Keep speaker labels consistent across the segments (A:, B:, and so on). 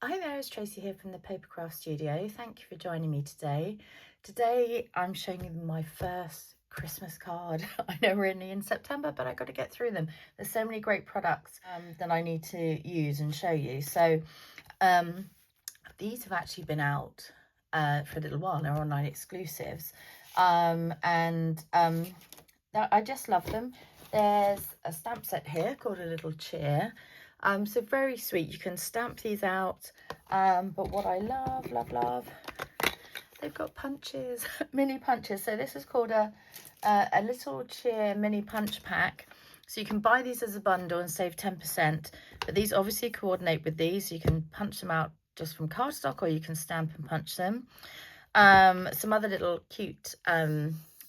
A: Hi there, it's Tracy here from the Papercraft Studio. Thank you for joining me today. Today I'm showing you my first Christmas card. I know we're only in September, but I've got to get through them. There's so many great products that I need to use and show you. So these have actually been out for a little while. They're online exclusives. I just love them. There's a stamp set here called A Little Cheer. So very sweet. You can stamp these out. But what I love, they've got punches, mini punches. So this is called a Little Cheer mini punch pack. So you can buy these as a bundle and save 10%. But these obviously coordinate with these. You can punch them out just from cardstock, or you can stamp and punch them. Some other little cute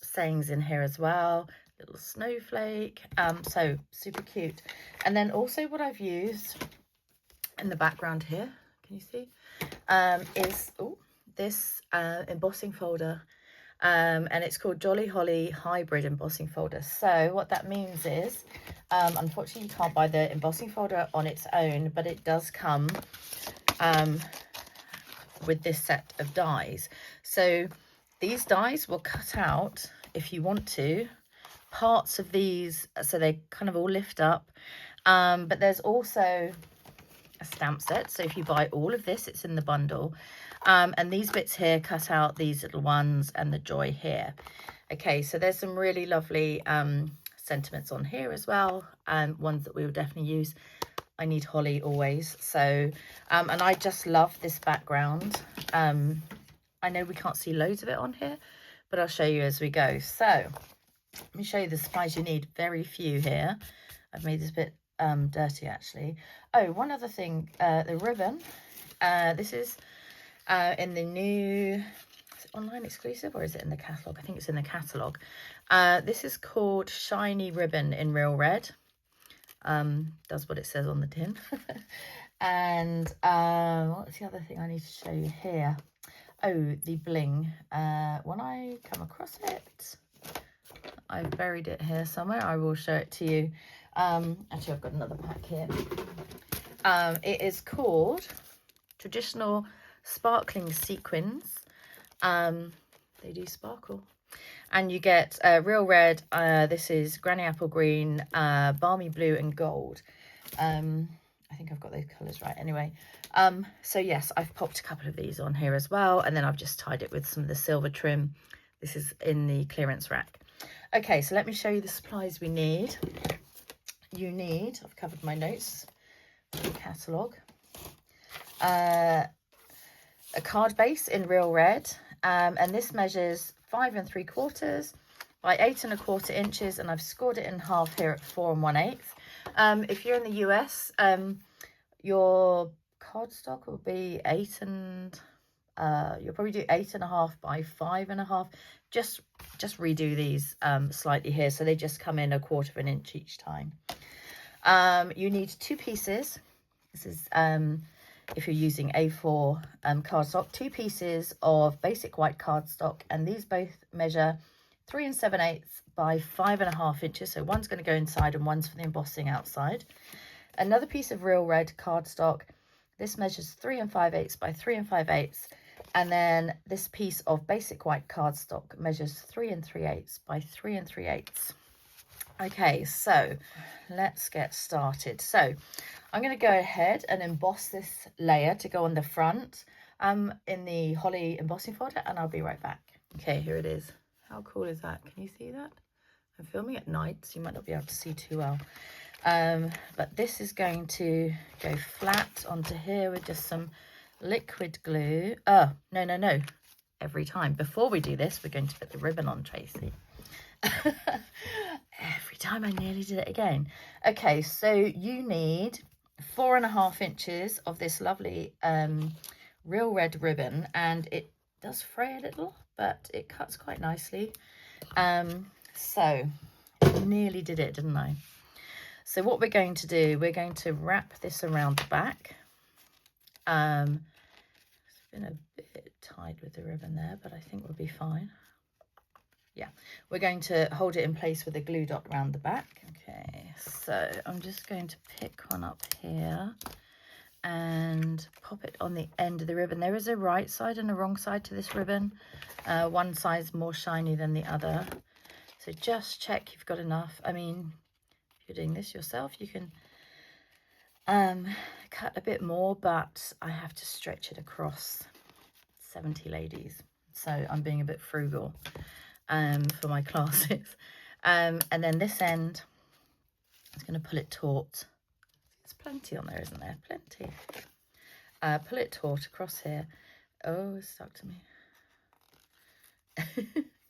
A: sayings in here as well. Little snowflake, so super cute. And then also what I've used in the background here, can you see, is this embossing folder, and it's called Jolly Holly Hybrid Embossing Folder. So what that means is, unfortunately you can't buy the embossing folder on its own, but it does come with this set of dies. So these dies will cut out, if you want to, parts of these, so they kind of all lift up, but there's also a stamp set. So if you buy all of this, it's in the bundle, and these bits here cut out these little ones and the joy here. Okay, so there's some really lovely sentiments on here as well, and ones that we will definitely use. I need holly always. So and I just love this background. I know we can't see loads of it on here, but I'll show you as we go. So let me show you the supplies you need. Very few here. I've made this a bit dirty actually. Oh, one other thing, the ribbon. This is in the new, is it online exclusive or is it in the catalogue? I think it's in the catalogue. This is called Shiny Ribbon in Real Red. Does what it says on the tin. And what's the other thing I need to show you here? Oh, the bling. When I come across it, I've buried it here somewhere. I will show it to you. Actually, I've got another pack here. It is called Traditional Sparkling Sequins. They do sparkle. And you get real red. This is granny apple green, balmy blue and gold. I think I've got those colours right anyway. So yes, I've popped a couple of these on here as well. And then I've just tied it with some of the silver trim. This is in the clearance rack. Okay, so let me show you the supplies we need. You need, I've covered my notes, the catalogue, a card base in real red, and this measures 5 3/4 by 8 1/4 inches, and I've scored it in half here at 4 1/8. If you're in the US, your cardstock will be 8 and you'll probably do 8 1/2 by 5 1/2. Just redo these slightly here, so they just come in 1/4 inch each time. You need 2 pieces. This is if you're using A4 cardstock, 2 pieces of basic white cardstock, and these both measure 3 7/8 by 5 1/2 inches. So one's going to go inside and one's for the embossing outside. Another piece of real red cardstock. This measures 3 5/8 by 3 5/8. And then this piece of basic white cardstock measures 3 3/8 by 3 3/8. Okay, so let's get started. So I'm going to go ahead and emboss this layer to go on the front in the holly embossing folder, and I'll be right back. Okay, here it is. How cool is that? Can you see that? I'm filming at night, so you might not be able to see too well. But this is going to go flat onto here with just some liquid glue. Oh, no. Every time. Before we do this, we're going to put the ribbon on, Tracy. Every time I nearly did it again. Okay, so you need 4 1/2 inches of this lovely real red ribbon, and it does fray a little, but it cuts quite nicely. So nearly did it, didn't I? So what we're going to do, we're going to wrap this around the back. It's been a bit tied with the ribbon there, but I think we'll be fine. Yeah, we're going to hold it in place with a glue dot around the back. Okay, so I'm just going to pick one up here and pop it on the end of the ribbon. There is a right side and a wrong side to this ribbon. One side's more shiny than the other. So just check you've got enough. I mean, if you're doing this yourself, you can cut a bit more, but I have to stretch it across 70 ladies. So I'm being a bit frugal for my classes. And then this end, I'm going to pull it taut. There's plenty on there, isn't there? Plenty. Pull it taut across here. Oh, it's stuck to me.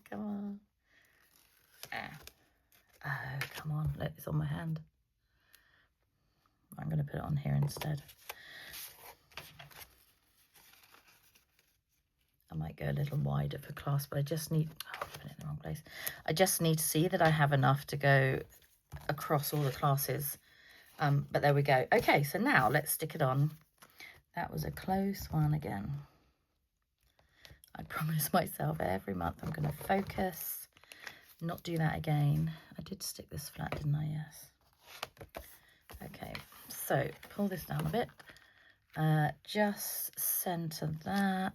A: Come on. Oh, come on. Look, it's on my hand. I'm going to put it on here instead. I might go a little wider for class, but I just need... Oh, I put it in the wrong place. I just need to see that I have enough to go across all the classes. But there we go. Okay, so now let's stick it on. That was a close one again. I promise myself every month I'm going to focus, not do that again. I did stick this flat, didn't I? Yes. Okay, so pull this down a bit. Just center that.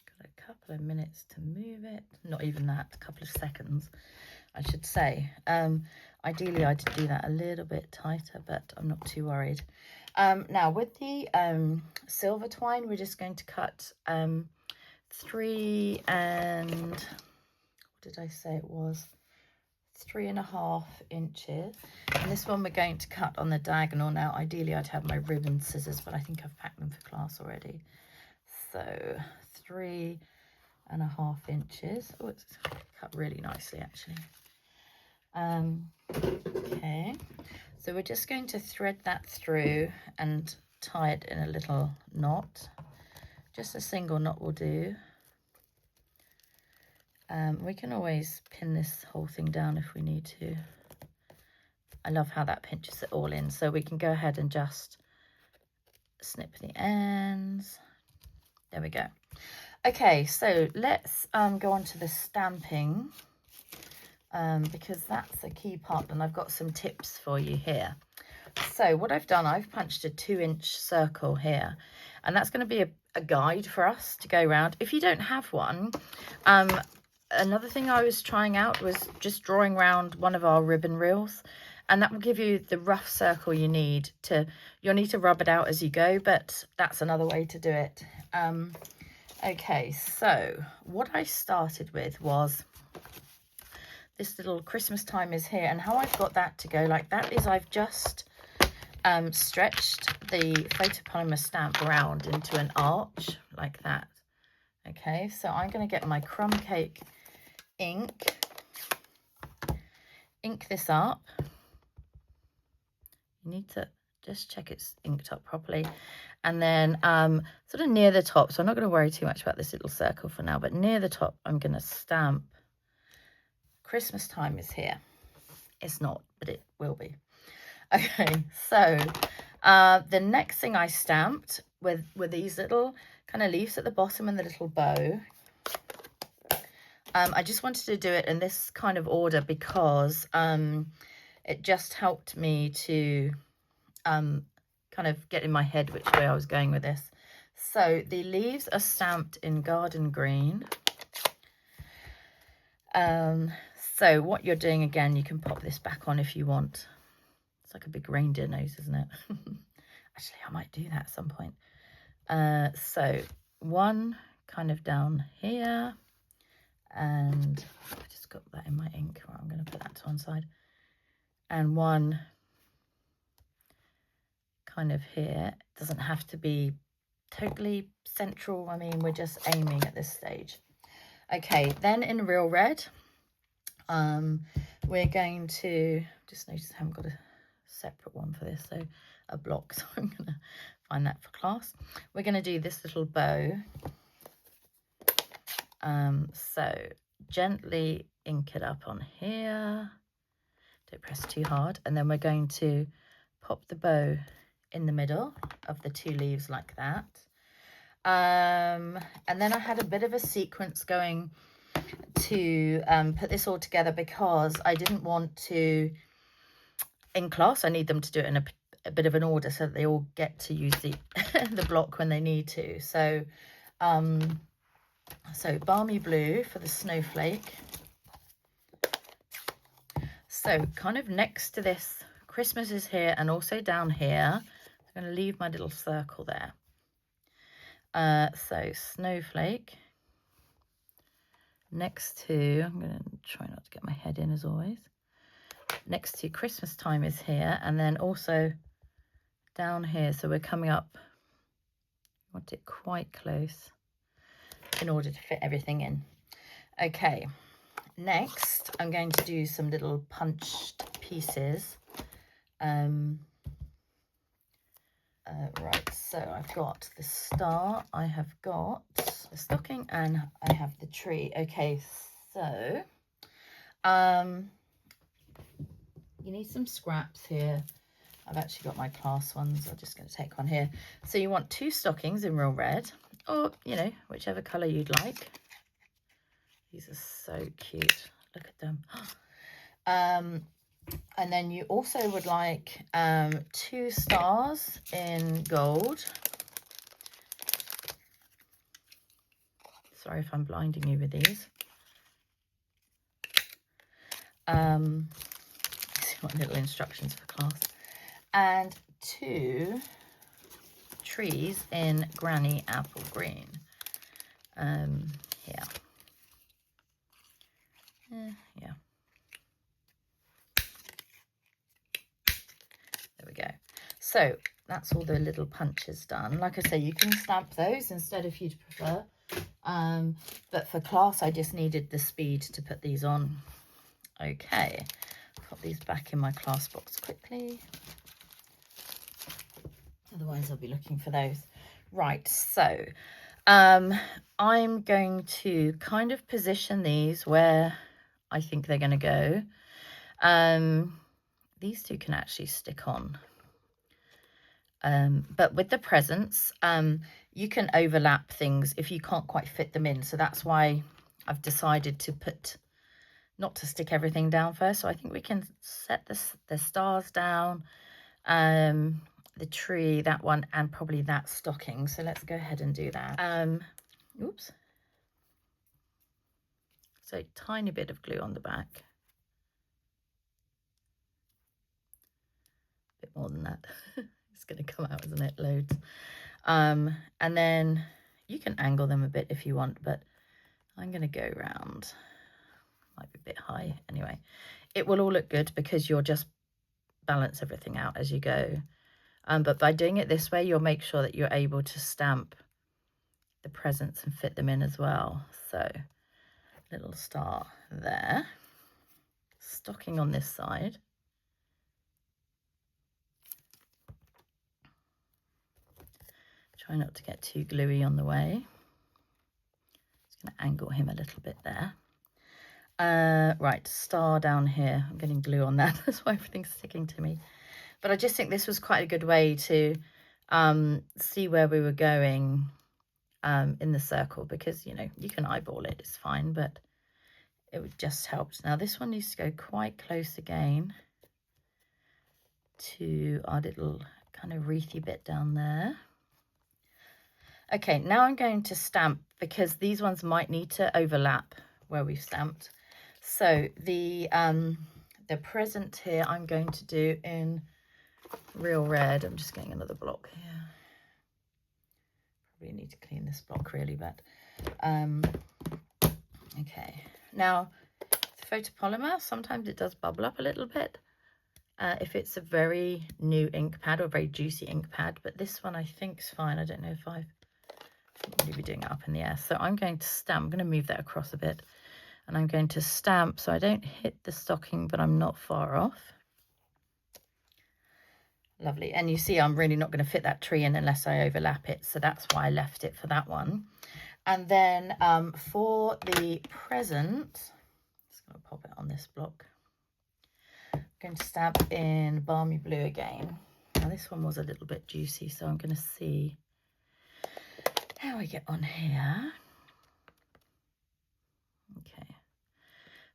A: Got a couple of minutes to move it. Not even that, a couple of seconds, I should say. Ideally, I'd do that a little bit tighter, but I'm not too worried. Now, with the silver twine, we're just going to cut 3 and... What did I say it was? 3.5 inches. And this one we're going to cut on the diagonal. Now, ideally, I'd have my ribbon scissors, but I think I've packed them for class already. So, 3.5 inches. Oh, it's cut really nicely, actually. Okay, so we're just going to thread that through and tie it in a little knot. Just a single knot will do. We can always pin this whole thing down if we need to. I love how that pinches it all in, so we can go ahead and just snip the ends. There we go. Okay, so let's go on to the stamping. Because that's a key part, and I've got some tips for you here. So what I've done, I've punched a 2-inch circle here, and that's going to be a guide for us to go around. If you don't have one, another thing I was trying out was just drawing around one of our ribbon reels, and that will give you the rough circle you need to. You'll need to rub it out as you go, but that's another way to do it. Okay, so what I started with was this little Christmas time is here, and how I've got that to go like that is I've just stretched the photopolymer stamp around into an arch like that. Okay, so I'm going to get my Crumb Cake ink this up. You need to just check it's inked up properly, and then sort of near the top, so I'm not going to worry too much about this little circle for now, but near the top I'm going to stamp Christmas time is here. It's not, but it will be. Okay, so the next thing I stamped with these little kind of leaves at the bottom and the little bow. I just wanted to do it in this kind of order because it just helped me to kind of get in my head which way I was going with this. So the leaves are stamped in garden green. So what you're doing, again, you can pop this back on if you want. It's like a big reindeer nose, isn't it? Actually, I might do that at some point. So one kind of down here, and I just got that in my ink. Well, I'm going to put that to one side. And one kind of here. It doesn't have to be totally central. I mean, we're just aiming at this stage. Okay, then in Real Red, we're going to, just notice I haven't got a separate one for this, so a block, so I'm going to find that for class. We're going to do this little bow. So gently ink it up on here, don't press too hard, and then we're going to pop the bow in the middle of the 2 leaves like that. And then I had a bit of a sequence going to put this all together because I didn't want to, in class I need them to do it a bit of an order so that they all get to use the the block when they need to. So so Balmy Blue for the snowflake. So kind of next to this, Christmas is here, and also down here. I'm going to leave my little circle there. So snowflake next to, I'm going to try not to get my head in as always, next to Christmas time is here, and then also down here, so we're coming up, I want it quite close in order to fit everything in. Okay, next I'm going to do some little punched pieces. Right, so I've got the star, I have got the stocking, and I have the tree. Okay, so you need some scraps here. I've actually got my class ones. I'm just going to take one here. So you want 2 stockings in real red, or, you know, whichever colour you'd like. These are so cute. Look at them. And then you also would like 2 stars in gold. Sorry if I'm blinding you with these. See what little instructions for class. And 2 trees in Granny Apple Green. Here. Yeah. There we go. So that's all the little punches done. Like I say, you can stamp those instead if you'd prefer. But for class, I just needed the speed to put these on. Okay, pop these back in my class box quickly. Otherwise, I'll be looking for those. Right, so I'm going to kind of position these where I think they're going to go. These 2 can actually stick on. But with the presents, you can overlap things if you can't quite fit them in. So that's why I've decided to put, not to stick everything down first. So I think we can set the stars down, the tree, that one, and probably that stocking. So let's go ahead and do that. Oops. So tiny bit of glue on the back. A bit more than that. It's going to come out, isn't it? Loads. And then you can angle them a bit if you want, but I'm going to go round. Might be a bit high. Anyway, it will all look good because you'll just balance everything out as you go. But by doing it this way, you'll make sure that you're able to stamp the presents and fit them in as well. So little star there. Stocking on this side. Try not to get too gluey on the way. Just going to angle him a little bit there. Right, star down here. I'm getting glue on that. That's why everything's sticking to me. But I just think this was quite a good way to see where we were going in the circle, because, you know, you can eyeball it, it's fine, but it would just help. Now this one needs to go quite close again to our little kind of wreathy bit down there. Okay, now I'm going to stamp, because these ones might need to overlap where we've stamped. So the present here I'm going to do in real red. I'm just getting another block here. Probably need to clean this block really, but okay. Now the photopolymer, sometimes it does bubble up a little bit if it's a very new ink pad or a very juicy ink pad, but this one I think is fine. I don't know if I've really be doing it up in the air. So I'm going to stamp. I'm going to move that across a bit, and I'm going to stamp so I don't hit the stocking, but I'm not far off. Lovely. And you see, I'm really not going to fit that tree in unless I overlap it, so that's why I left it for that one. And then for the present, just going to pop it on this block. I'm going to stamp in Balmy Blue again. Now this one was a little bit juicy, so I'm going to see how I get on here. Okay.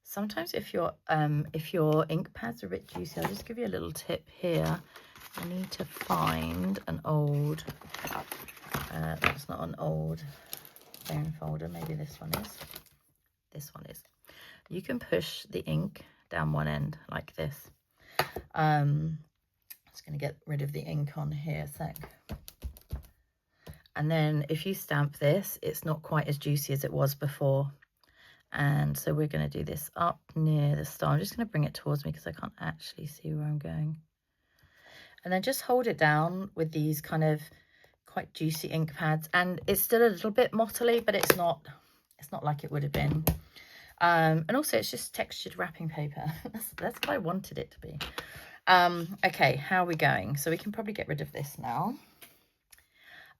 A: Sometimes if your ink pads are a bit juicy, I'll just give you a little tip here. I need to find an old, that's not an old bone folder, maybe this one is. This one is. You can push the ink down one end like this. I'm just going to get rid of the ink on here a sec. And then if you stamp this, it's not quite as juicy as it was before. And so we're going to do this up near the star. I'm just going to bring it towards me because I can't actually see where I'm going. And then just hold it down with these kind of quite juicy ink pads. And it's still a little bit mottly, but it's not like it would have been. And also it's just textured wrapping paper. That's what I wanted it to be. Okay, how are we going? So we can probably get rid of this now.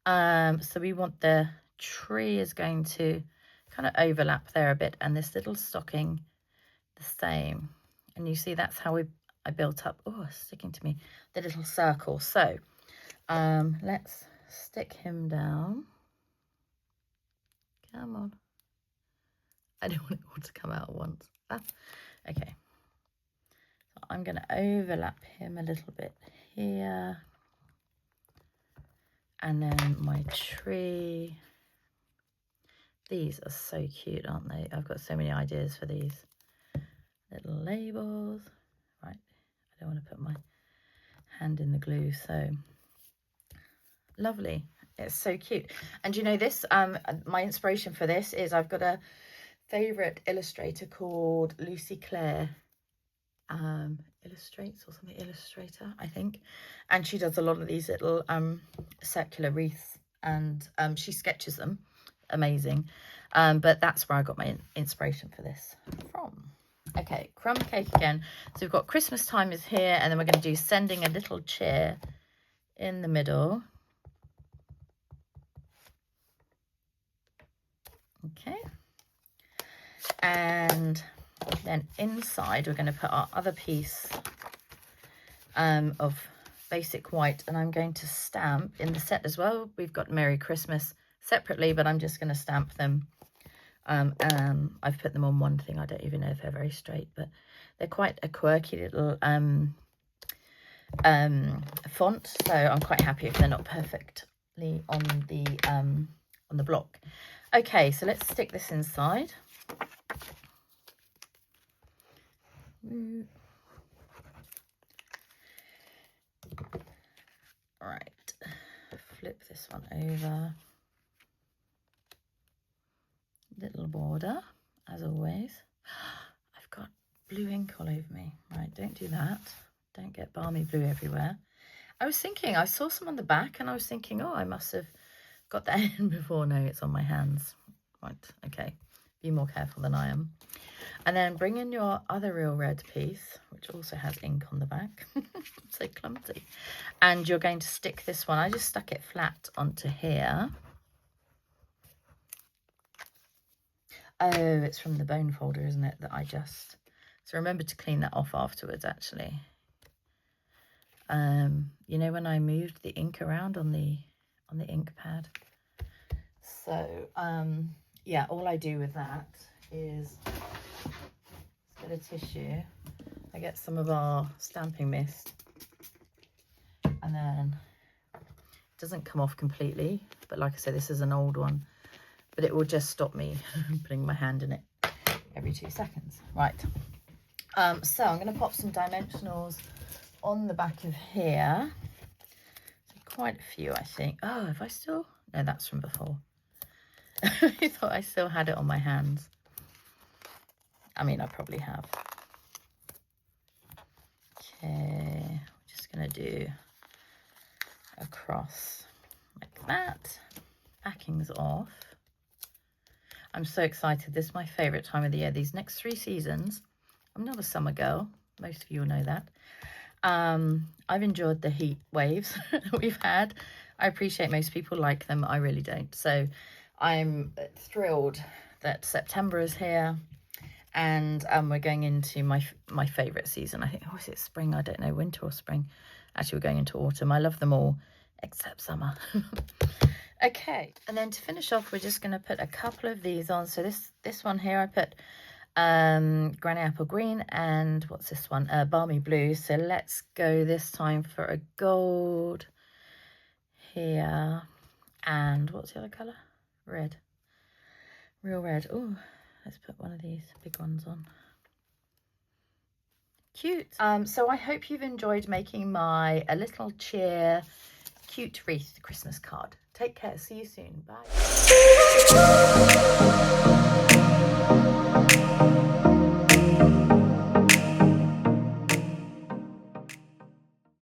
A: So we want the tree is going to kind of overlap there a bit, and this little stocking the same. And you see that's how I built up, oh, it's sticking to me, the little circle. So let's stick him down. Come on. I don't want it all to come out at once. Okay. So I'm going to overlap him a little bit here. And then my tree. These are so cute, aren't they? I've got so many ideas for these little labels. Right, I don't want to put my hand in the glue, so lovely. It's so cute. And you know this, my inspiration for this is I've got a favourite illustrator called Lucy Clare. Illustrates or something, Illustrator, I think. And she does a lot of these little circular wreaths, and she sketches them. Amazing. But that's where I got my inspiration for this from. Okay, crumb cake again. So we've got Christmas time is here, and then we're going to do sending a little cheer in the middle. Okay. And then inside we're going to put our other piece of basic white, and I'm going to stamp in the set as well. We've got Merry Christmas separately, but I'm just going to stamp them. I've put them on one thing. I don't even know if they're very straight, but they're quite a quirky little font, so I'm quite happy if they're not perfectly on the block. Okay, so let's stick this inside. Right, flip this one over. Little border, as always. I've got blue ink all over me. Right, don't do that. Don't get balmy blue everywhere. I was thinking, I saw some on the back, and I was thinking, oh, I must have got that in before. No, it's on my hands. Right, okay. Be more careful than I am. And then bring in your other real red piece, which also has ink on the back. So clumsy. And you're going to stick this one. I just stuck it flat onto here. Oh, it's from the bone folder, isn't it, that I just... So remember to clean that off afterwards, actually. You know, when I moved the ink around on the ink pad. So, yeah, all I do with that is get a tissue. I get some of our stamping mist, and then it doesn't come off completely, but like I said, this is an old one, but it will just stop me putting my hand in it every 2 seconds. Right, so I'm going to pop some dimensionals on the back of here. So quite a few, I think. Oh, have I still? No, that's from before. I thought I still had it on my hands. I mean, I probably have. Okay, I'm just going to do across like that. Backing's off. I'm so excited. This is my favourite time of the year. These next 3 seasons. I'm not a summer girl. Most of you will know that. I've enjoyed the heat waves that we've had. I appreciate most people like them. I really don't. So I'm thrilled that September is here, and we're going into my favourite season. I think, oh, is it spring? I don't know, winter or spring. Actually, we're going into autumn. I love them all except summer. Okay, and then to finish off, we're just going to put a couple of these on. So this one here, I put Granny Apple Green, and what's this one? Balmy Blue. So let's go this time for a gold here. And what's the other colour? Red. Real red. Oh, let's put one of these big ones on. Cute. So I hope you've enjoyed making my A Little Cheer cute wreath Christmas card. Take care. See you soon. Bye.